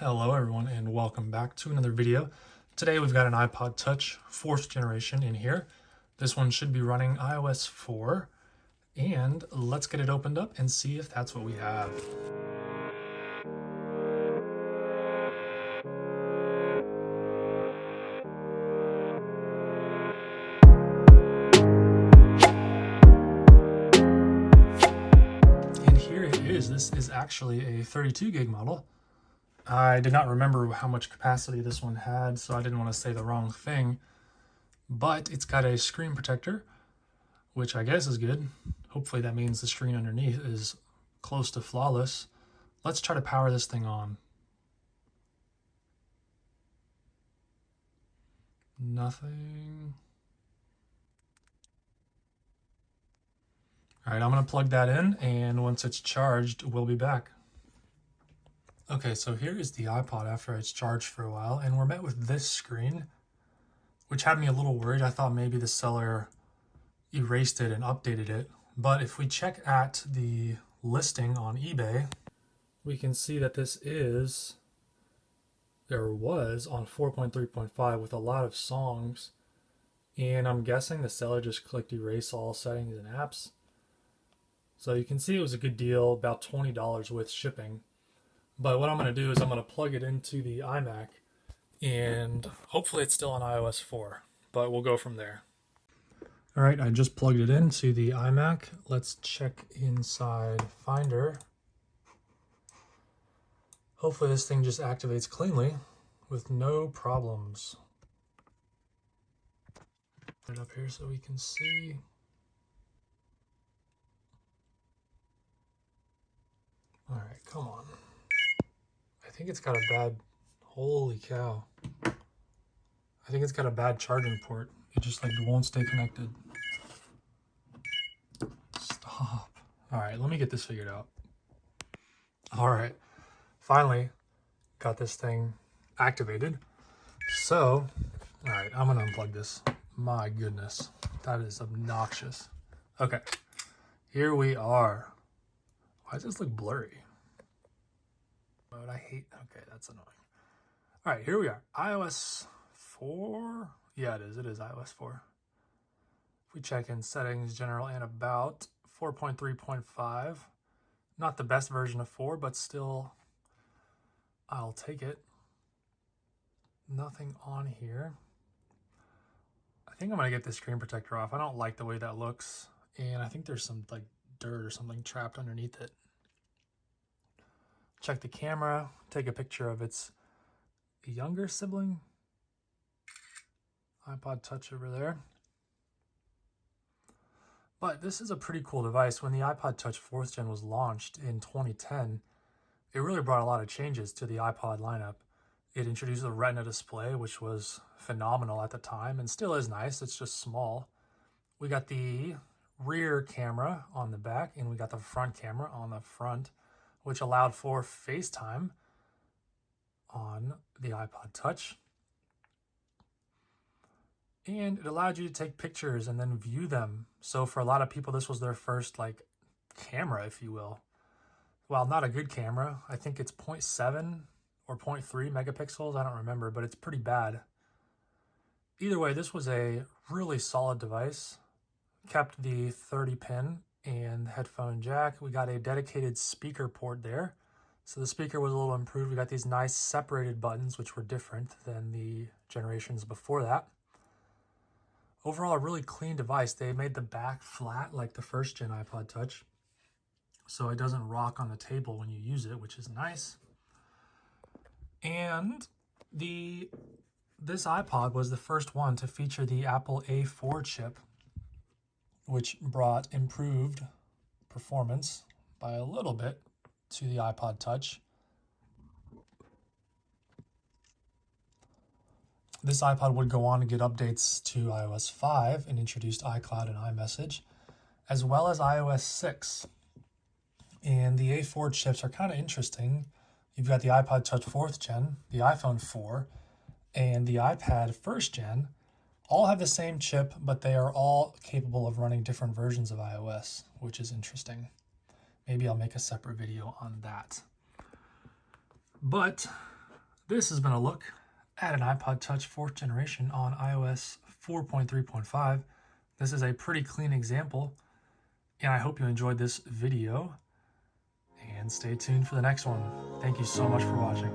Hello everyone and welcome back to another video. Today we've got an iPod Touch 4th generation in here. This one should be running iOS 4 and let's get it opened up and see if that's what we have. And here it is. This is actually a 32 gig model. I did not remember how much capacity this one had, so I didn't want to say the wrong thing. But it's got a screen protector, which I guess is good. Hopefully that means the screen underneath is close to flawless. Let's try to power this thing on. Nothing. All right, I'm gonna plug that in, and once it's charged, we'll be back. Okay, so here is the iPod after it's charged for a while, and we're met with this screen, which had me a little worried. I thought maybe the seller erased it and updated it. But if we check at the listing on eBay, we can see that this is, or was, on 4.3.5 with a lot of songs. And I'm guessing the seller just clicked erase all settings and apps. So you can see it was a good deal, about $20 with shipping. But what I'm going to do is I'm going to plug it into the iMac, and hopefully it's still on iOS 4, but we'll go from there. All right, I just plugged it into the iMac. Let's check inside Finder. Hopefully this thing just activates cleanly with no problems. Put it up here so we can see. All right, come on. I think it's got a bad, holy cow. I think it's got a bad charging port. It just like won't stay connected. Stop. All right, let me get this figured out. All right, finally got this thing activated. So, all right, I'm gonna unplug this. My goodness, that is obnoxious. Okay, here we are. Why does this look blurry? Mode I hate. Okay, that's annoying. All right, here we are. iOS 4. Yeah, it is iOS 4. If we check in settings, general, and about 4.3.5. Not the best version of 4, but still, I'll take it. Nothing on here. I think I'm gonna get the screen protector off. I don't like the way that looks, and I think there's some like dirt or something trapped underneath it. Check the camera, take a picture of its younger sibling. iPod Touch over there. But this is a pretty cool device. When the iPod Touch 4th gen was launched in 2010, it really brought a lot of changes to the iPod lineup. It introduced the Retina display, which was phenomenal at the time and still is nice. It's just small. We got the rear camera on the back, and we got the front camera on the front, which allowed for FaceTime on the iPod Touch. And it allowed you to take pictures and then view them. So for a lot of people, this was their first like camera, if you will. While not a good camera, I think it's 0.7 or 0.3 megapixels. I don't remember, but it's pretty bad. Either way, this was a really solid device. Kept the 30 pin and headphone jack. We got a dedicated speaker port there. So the speaker was a little improved. We got these nice separated buttons, which were different than the generations before that. Overall, a really clean device. They made the back flat like the first gen iPod Touch, so it doesn't rock on the table when you use it, which is nice. And this iPod was the first one to feature the Apple A4 chip, which brought improved performance by a little bit to the iPod Touch. This iPod would go on to get updates to iOS 5 and introduced iCloud and iMessage, as well as iOS 6. And the A4 chips are kind of interesting. You've got the iPod Touch 4th gen, the iPhone 4, and the iPad 1st gen. All have the same chip, but they are all capable of running different versions of iOS, which is interesting. Maybe I'll make a separate video on that. But this has been a look at an iPod Touch 4th generation on iOS 4.3.5. This is a pretty clean example, and I hope you enjoyed this video, and stay tuned for the next one. Thank you so much for watching.